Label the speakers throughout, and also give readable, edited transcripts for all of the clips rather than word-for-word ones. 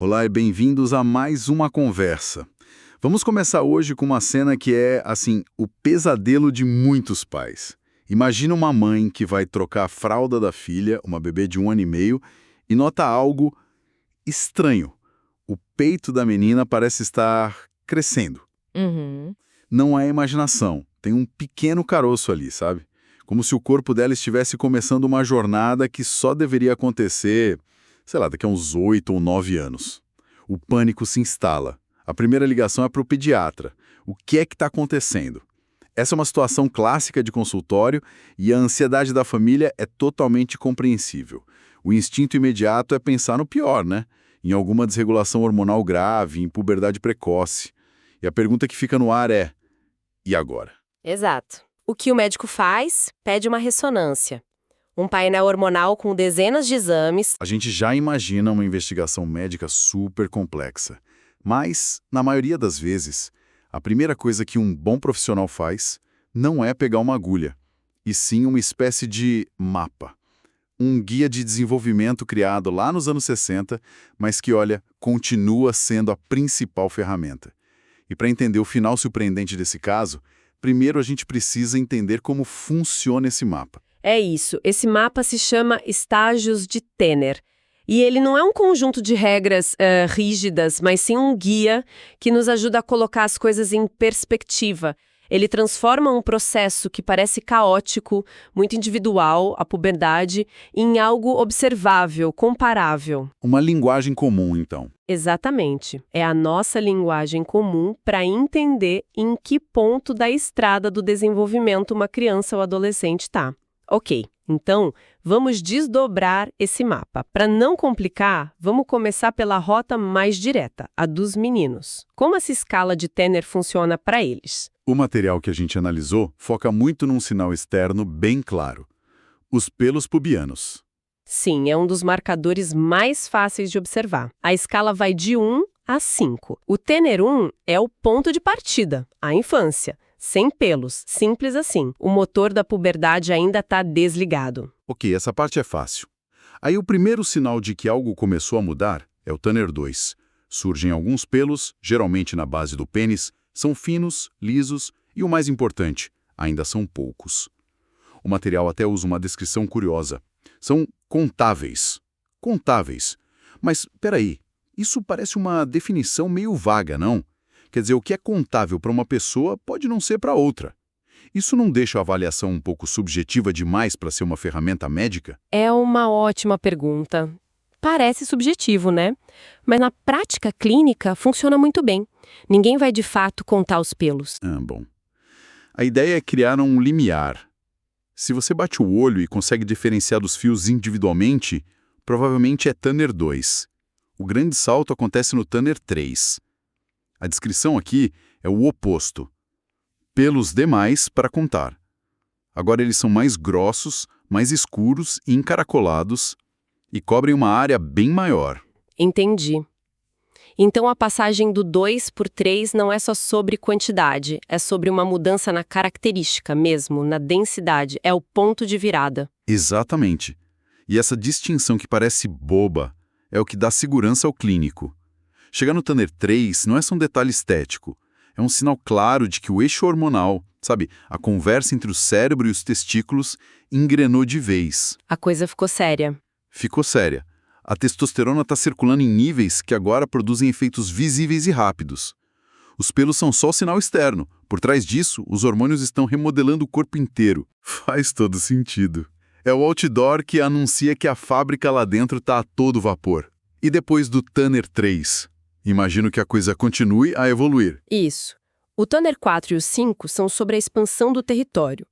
Speaker 1: Olá e bem-vindos a mais uma conversa. Vamos começar hoje com uma cena que é, assim, o pesadelo de muitos pais. Imagina uma mãe que vai trocar a fralda da filha, uma bebê de 1 ano e meio, e nota algo estranho. O peito da menina parece estar crescendo.
Speaker 2: Uhum.
Speaker 1: Não é imaginação, tem um pequeno caroço ali, sabe? Como se o corpo dela estivesse começando uma jornada que só deveria acontecer, sei lá, daqui a uns 8 ou 9 anos. O pânico se instala. A primeira ligação é para o pediatra. O que é que está acontecendo? Essa é uma situação clássica de consultório e a ansiedade da família é totalmente compreensível. O instinto imediato é pensar no pior, né? Em alguma desregulação hormonal grave, em puberdade precoce. E a pergunta que fica no ar é: e agora?
Speaker 2: Exato. O que o médico faz? Pede uma ressonância. Um painel hormonal com dezenas de exames.
Speaker 1: A gente já imagina uma investigação médica super complexa. Mas, na maioria das vezes, a primeira coisa que um bom profissional faz não é pegar uma agulha, e sim uma espécie de mapa. Um guia de desenvolvimento criado lá nos anos 60, mas que, olha, continua sendo a principal ferramenta. E para entender o final surpreendente desse caso, primeiro a gente precisa entender como funciona esse mapa.
Speaker 2: É isso. Esse mapa se chama Estágios de Tanner. E ele não é um conjunto de regras rígidas, mas sim um guia que nos ajuda a colocar as coisas em perspectiva. Ele transforma um processo que parece caótico, muito individual, a puberdade, em algo observável, comparável.
Speaker 1: Uma linguagem comum, então.
Speaker 2: Exatamente. É a nossa linguagem comum para entender em que ponto da estrada do desenvolvimento uma criança ou adolescente está. Ok, então vamos desdobrar esse mapa. Para não complicar, vamos começar pela rota mais direta, a dos meninos. Como essa escala de Tanner funciona para eles?
Speaker 1: O material que a gente analisou foca muito num sinal externo bem claro: os pelos pubianos.
Speaker 2: Sim, é um dos marcadores mais fáceis de observar. A escala vai de 1 a 5. O Tanner 1 é o ponto de partida, a infância. Sem pelos, simples assim. O motor da puberdade ainda está desligado.
Speaker 1: Ok, essa parte é fácil. Aí o primeiro sinal de que algo começou a mudar é o Tanner 2. Surgem alguns pelos, geralmente na base do pênis, são finos, lisos e, o mais importante, ainda são poucos. O material até usa uma descrição curiosa. São contáveis. Contáveis. Mas, peraí, isso parece uma definição meio vaga, não? Quer dizer, o que é contável para uma pessoa pode não ser para outra. Isso não deixa a avaliação um pouco subjetiva demais para ser uma ferramenta médica?
Speaker 2: É uma ótima pergunta. Parece subjetivo, né? Mas na prática clínica funciona muito bem. Ninguém vai de fato contar os pelos.
Speaker 1: Bom. A ideia é criar um limiar. Se você bate o olho e consegue diferenciar dos fios individualmente, provavelmente é Tanner 2. O grande salto acontece no Tanner 3. A descrição aqui é o oposto. Pelos demais para contar. Agora eles são mais grossos, mais escuros e encaracolados e cobrem uma área bem maior.
Speaker 2: Entendi. Então a passagem do 2 por 3 não é só sobre quantidade, é sobre uma mudança na característica mesmo, na densidade, é o ponto de virada.
Speaker 1: Exatamente. E essa distinção que parece boba é o que dá segurança ao clínico. Chegar no Tanner 3 não é só um detalhe estético, é um sinal claro de que o eixo hormonal, sabe, a conversa entre o cérebro e os testículos, engrenou de vez.
Speaker 2: A coisa ficou séria.
Speaker 1: Ficou séria. A testosterona está circulando em níveis que agora produzem efeitos visíveis e rápidos. Os pelos são só o sinal externo. Por trás disso, os hormônios estão remodelando o corpo inteiro. Faz todo sentido. É o outdoor que anuncia que a fábrica lá dentro está a todo vapor. E depois do Tanner 3? Imagino que a coisa continue a evoluir.
Speaker 2: Isso. O Tanner 4 e o 5 são sobre a expansão do território.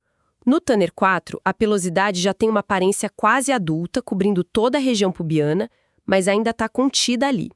Speaker 2: No Tanner 4, a pelosidade já tem uma aparência quase adulta, cobrindo toda a região pubiana, mas ainda está contida ali.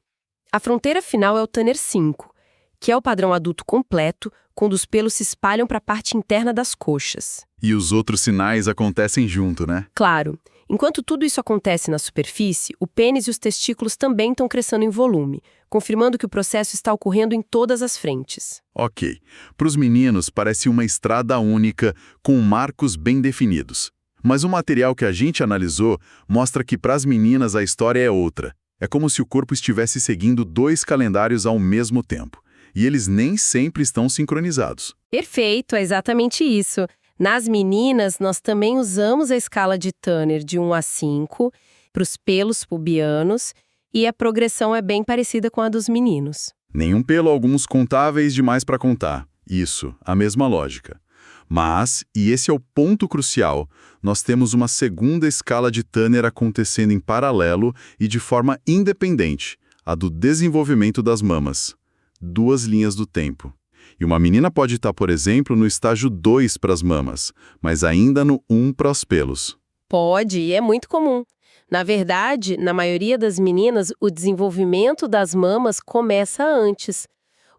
Speaker 2: A fronteira final é o Tanner 5, que é o padrão adulto completo, quando os pelos se espalham para a parte interna das coxas.
Speaker 1: E os outros sinais acontecem junto, né?
Speaker 2: Claro. Enquanto tudo isso acontece na superfície, o pênis e os testículos também estão crescendo em volume, confirmando que o processo está ocorrendo em todas as frentes.
Speaker 1: Ok. Para os meninos, parece uma estrada única, com marcos bem definidos. Mas o material que a gente analisou mostra que para as meninas a história é outra. É como se o corpo estivesse seguindo dois calendários ao mesmo tempo, e eles nem sempre estão sincronizados.
Speaker 2: Perfeito, é exatamente isso. Nas meninas, nós também usamos a escala de Turner de 1 a 5 para os pelos pubianos, e a progressão é bem parecida com a dos meninos.
Speaker 1: Nenhum pelo, alguns contáveis demais para contar. Isso, a mesma lógica. Mas, e esse é o ponto crucial, nós temos uma segunda escala de Turner acontecendo em paralelo e de forma independente, a do desenvolvimento das mamas. 2 linhas do tempo. E uma menina pode estar, por exemplo, no estágio 2 para as mamas, mas ainda no 1 para os pelos.
Speaker 2: Pode, e é muito comum. Na verdade, na maioria das meninas, o desenvolvimento das mamas começa antes.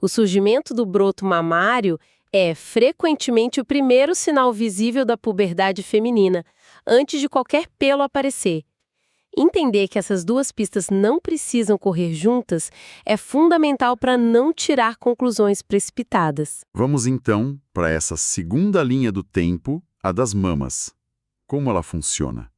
Speaker 2: O surgimento do broto mamário é frequentemente o primeiro sinal visível da puberdade feminina, antes de qualquer pelo aparecer. Entender que essas duas pistas não precisam correr juntas é fundamental para não tirar conclusões precipitadas.
Speaker 1: Vamos então para essa segunda linha do tempo, a das mamas. Como ela funciona?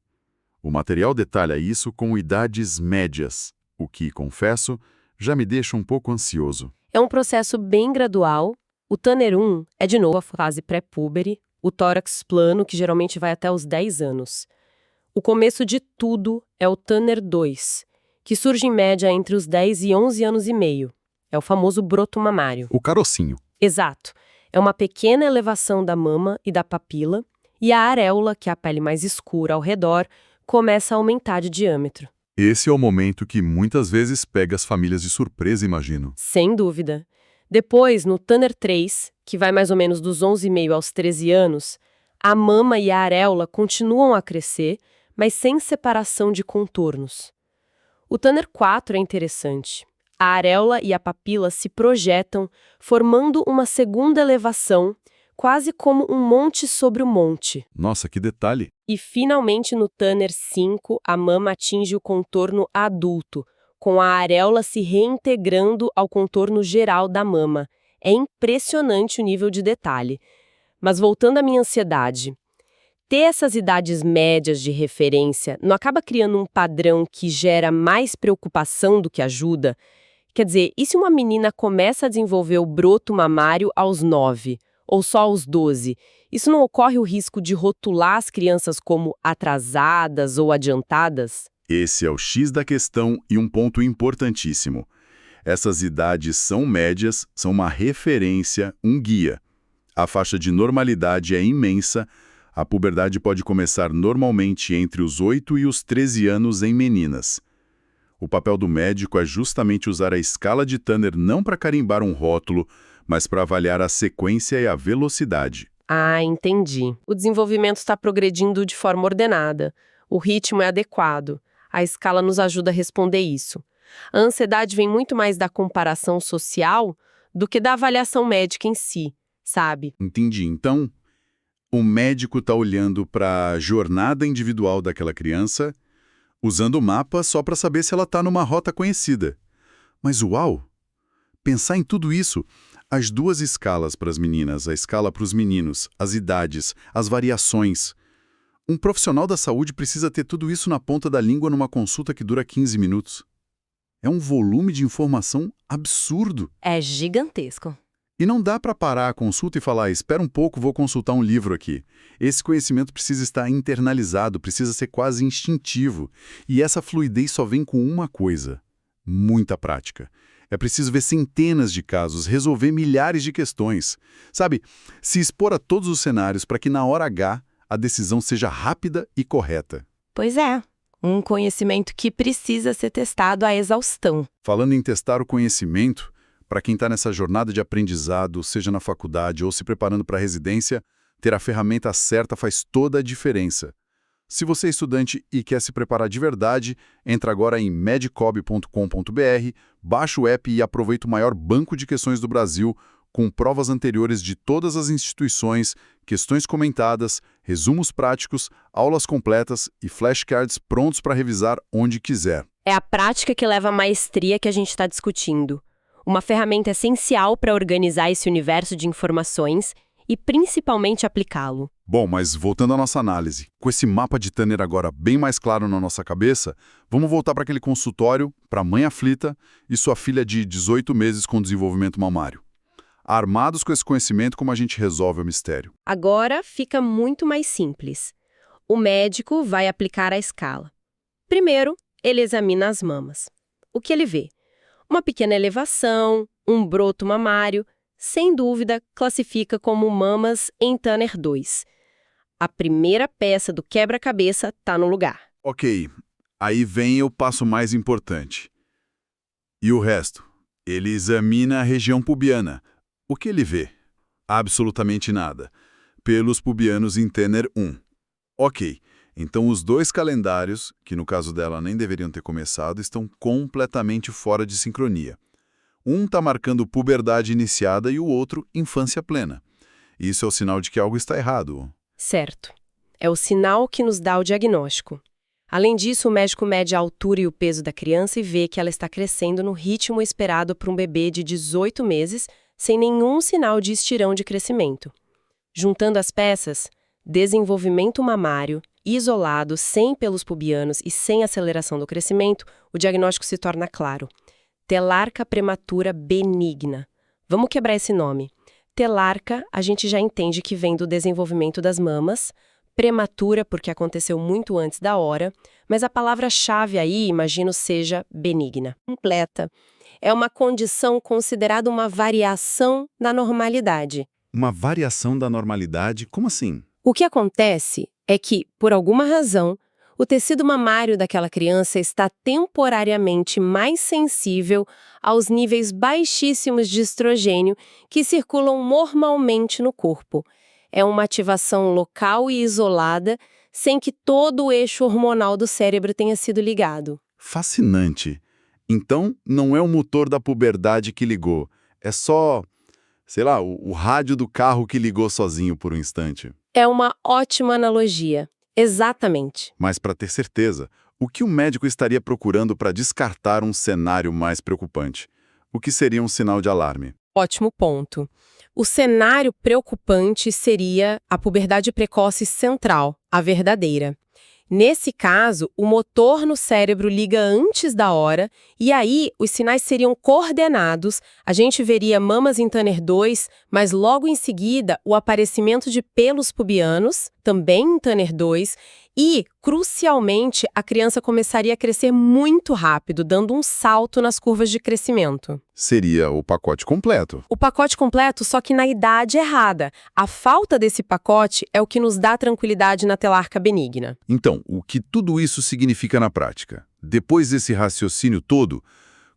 Speaker 1: O material detalha isso com idades médias, o que, confesso, já me deixa um pouco ansioso.
Speaker 2: É um processo bem gradual. O Turner 1 é, de novo, a fase pré-púbere, o tórax plano, que geralmente vai até os 10 anos. O começo de tudo é o Turner 2, que surge em média entre os 10 e 11 anos e meio. É o famoso broto mamário.
Speaker 1: O carocinho.
Speaker 2: Exato. É uma pequena elevação da mama e da papila, e a areola, que é a pele mais escura ao redor, começa a aumentar de diâmetro.
Speaker 1: Esse é o momento que muitas vezes pega as famílias de surpresa, imagino.
Speaker 2: Sem dúvida. Depois, no Turner 3, que vai mais ou menos dos 11,5 aos 13 anos, a mama e a areola continuam a crescer, mas sem separação de contornos. O Turner 4 é interessante. A areola e a papila se projetam, formando uma segunda elevação, quase como um monte sobre o monte.
Speaker 1: Nossa, que detalhe!
Speaker 2: E, finalmente, no Turner 5, a mama atinge o contorno adulto, com a areola se reintegrando ao contorno geral da mama. É impressionante o nível de detalhe. Mas voltando à minha ansiedade, ter essas idades médias de referência não acaba criando um padrão que gera mais preocupação do que ajuda? Quer dizer, e se uma menina começa a desenvolver o broto mamário aos 9, ou só aos 12? Isso não ocorre o risco de rotular as crianças como atrasadas ou adiantadas?
Speaker 1: Esse é o X da questão e um ponto importantíssimo. Essas idades são médias, são uma referência, um guia. A faixa de normalidade é imensa. A puberdade pode começar normalmente entre os 8 e os 13 anos em meninas. O papel do médico é justamente usar a escala de Turner não para carimbar um rótulo, mas para avaliar a sequência e a velocidade.
Speaker 2: Ah, entendi. O desenvolvimento está progredindo de forma ordenada. O ritmo é adequado. A escala nos ajuda a responder isso. A ansiedade vem muito mais da comparação social do que da avaliação médica em si, sabe?
Speaker 1: Entendi. Então, o médico está olhando para a jornada individual daquela criança, usando o mapa só para saber se ela está numa rota conhecida. Mas uau! Pensar em tudo isso, as duas escalas para as meninas, a escala para os meninos, as idades, as variações. Um profissional da saúde precisa ter tudo isso na ponta da língua numa consulta que dura 15 minutos. É um volume de informação absurdo.
Speaker 2: É gigantesco.
Speaker 1: E não dá para parar a consulta e falar, espera um pouco, vou consultar um livro aqui. Esse conhecimento precisa estar internalizado, precisa ser quase instintivo. E essa fluidez só vem com uma coisa: muita prática. É preciso ver centenas de casos, resolver milhares de questões. Sabe, se expor a todos os cenários para que na hora H a decisão seja rápida e correta.
Speaker 2: Pois é, um conhecimento que precisa ser testado à exaustão.
Speaker 1: Falando em testar o conhecimento, para quem está nessa jornada de aprendizado, seja na faculdade ou se preparando para a residência, ter a ferramenta certa faz toda a diferença. Se você é estudante e quer se preparar de verdade, entra agora em medicob.com.br, baixa o app e aproveita o maior banco de questões do Brasil, com provas anteriores de todas as instituições, questões comentadas, resumos práticos, aulas completas e flashcards prontos para revisar onde quiser.
Speaker 2: É a prática que leva à maestria que a gente está discutindo. Uma ferramenta essencial para organizar esse universo de informações e principalmente aplicá-lo.
Speaker 1: Bom, mas voltando à nossa análise, com esse mapa de Tanner agora bem mais claro na nossa cabeça, vamos voltar para aquele consultório, para a mãe aflita e sua filha de 18 meses com desenvolvimento mamário. Armados com esse conhecimento, como a gente resolve o mistério?
Speaker 2: Agora fica muito mais simples. O médico vai aplicar a escala. Primeiro, ele examina as mamas. O que ele vê? Uma pequena elevação, um broto mamário, sem dúvida classifica como mamas em Tanner 2. A primeira peça do quebra-cabeça está no lugar.
Speaker 1: Ok, aí vem o passo mais importante. E o resto? Ele examina a região pubiana. O que ele vê? Absolutamente nada. Pelos pubianos em Tanner 1. Ok, então os dois calendários, que no caso dela nem deveriam ter começado, estão completamente fora de sincronia. Um está marcando puberdade iniciada e o outro infância plena. Isso é o sinal de que algo está errado.
Speaker 2: Certo. É o sinal que nos dá o diagnóstico. Além disso, o médico mede a altura e o peso da criança e vê que ela está crescendo no ritmo esperado para um bebê de 18 meses, sem nenhum sinal de estirão de crescimento. Juntando as peças, desenvolvimento mamário, isolado, sem pelos pubianos e sem aceleração do crescimento, o diagnóstico se torna claro. Telarca prematura benigna. Vamos quebrar esse nome. Telarca, a gente já entende que vem do desenvolvimento das mamas, prematura porque aconteceu muito antes da hora, mas a palavra-chave aí, imagino, seja benigna. Completa. É uma condição considerada uma variação da normalidade.
Speaker 1: Uma variação da normalidade? Como assim?
Speaker 2: O que acontece é que, por alguma razão, o tecido mamário daquela criança está temporariamente mais sensível aos níveis baixíssimos de estrogênio que circulam normalmente no corpo. É uma ativação local e isolada, sem que todo o eixo hormonal do cérebro tenha sido ligado.
Speaker 1: Fascinante. Então, não é o motor da puberdade que ligou, é só, sei lá, o rádio do carro que ligou sozinho por um instante.
Speaker 2: É uma ótima analogia. Exatamente.
Speaker 1: Mas, para ter certeza, o que o médico estaria procurando para descartar um cenário mais preocupante? O que seria um sinal de alarme?
Speaker 2: Ótimo ponto. O cenário preocupante seria a puberdade precoce central, a verdadeira. Nesse caso, o motor no cérebro liga antes da hora e aí os sinais seriam coordenados, a gente veria mamas em Tanner 2, mas logo em seguida o aparecimento de pelos pubianos, também em Tanner 2, e, crucialmente, a criança começaria a crescer muito rápido, dando um salto nas curvas de crescimento.
Speaker 1: Seria o pacote completo.
Speaker 2: O pacote completo, só que na idade errada. A falta desse pacote é o que nos dá tranquilidade na telarca benigna.
Speaker 1: Então, o que tudo isso significa na prática? Depois desse raciocínio todo,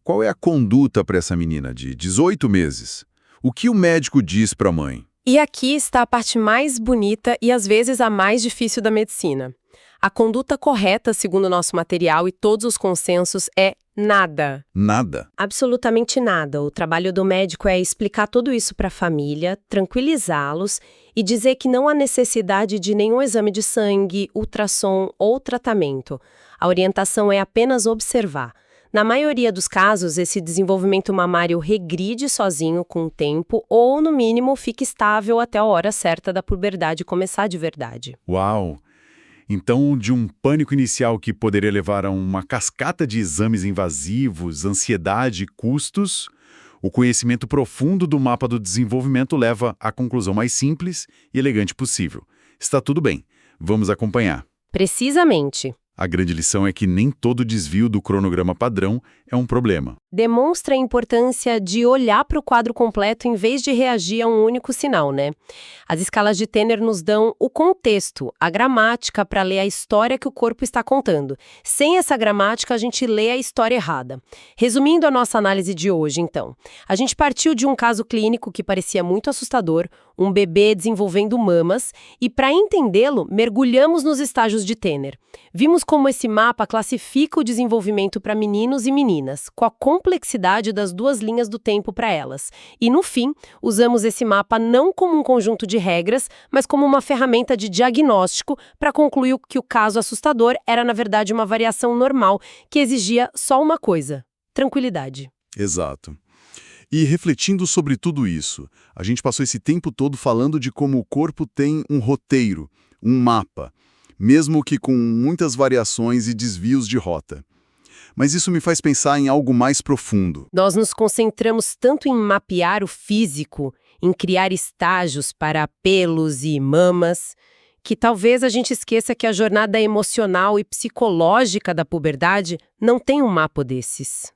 Speaker 1: qual é a conduta para essa menina de 18 meses? O que o médico diz para a mãe?
Speaker 2: E aqui está a parte mais bonita e às vezes a mais difícil da medicina. A conduta correta, segundo o nosso material e todos os consensos, é nada.
Speaker 1: Nada?
Speaker 2: Absolutamente nada. O trabalho do médico é explicar tudo isso para a família, tranquilizá-los e dizer que não há necessidade de nenhum exame de sangue, ultrassom ou tratamento. A orientação é apenas observar. Na maioria dos casos, esse desenvolvimento mamário regride sozinho com o tempo ou, no mínimo, fica estável até a hora certa da puberdade começar de verdade.
Speaker 1: Uau! Então, de um pânico inicial que poderia levar a uma cascata de exames invasivos, ansiedade e custos, o conhecimento profundo do mapa do desenvolvimento leva à conclusão mais simples e elegante possível. Está tudo bem, vamos acompanhar.
Speaker 2: Precisamente.
Speaker 1: A grande lição é que nem todo desvio do cronograma padrão é um problema.
Speaker 2: Demonstra a importância de olhar para o quadro completo em vez de reagir a um único sinal, né? As escalas de Tanner nos dão o contexto, a gramática para ler a história que o corpo está contando. Sem essa gramática, a gente lê a história errada. Resumindo a nossa análise de hoje, então. A gente partiu de um caso clínico que parecia muito assustador, um bebê desenvolvendo mamas, e para entendê-lo, mergulhamos nos estágios de Tanner. Vimos como esse mapa classifica o desenvolvimento para meninos e meninas, com a complexidade das duas linhas do tempo para elas. E, no fim, usamos esse mapa não como um conjunto de regras, mas como uma ferramenta de diagnóstico para concluir que o caso assustador era, na verdade, uma variação normal que exigia só uma coisa: tranquilidade.
Speaker 1: Exato. E refletindo sobre tudo isso, a gente passou esse tempo todo falando de como o corpo tem um roteiro, um mapa, mesmo que com muitas variações e desvios de rota. Mas isso me faz pensar em algo mais profundo.
Speaker 2: Nós nos concentramos tanto em mapear o físico, em criar estágios para pelos e mamas, que talvez a gente esqueça que a jornada emocional e psicológica da puberdade não tem um mapa desses.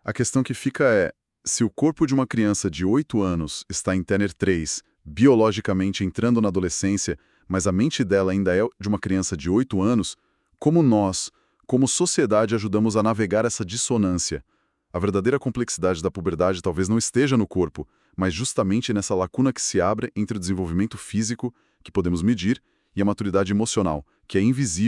Speaker 1: A questão que fica é, se o corpo de uma criança de 8 anos está em Tanner 3, biologicamente entrando na adolescência, mas a mente dela ainda é de uma criança de 8 anos, como nós, como sociedade, ajudamos a navegar essa dissonância? A verdadeira complexidade da puberdade talvez não esteja no corpo, mas justamente nessa lacuna que se abre entre o desenvolvimento físico, que podemos medir, e a maturidade emocional, que é invisível.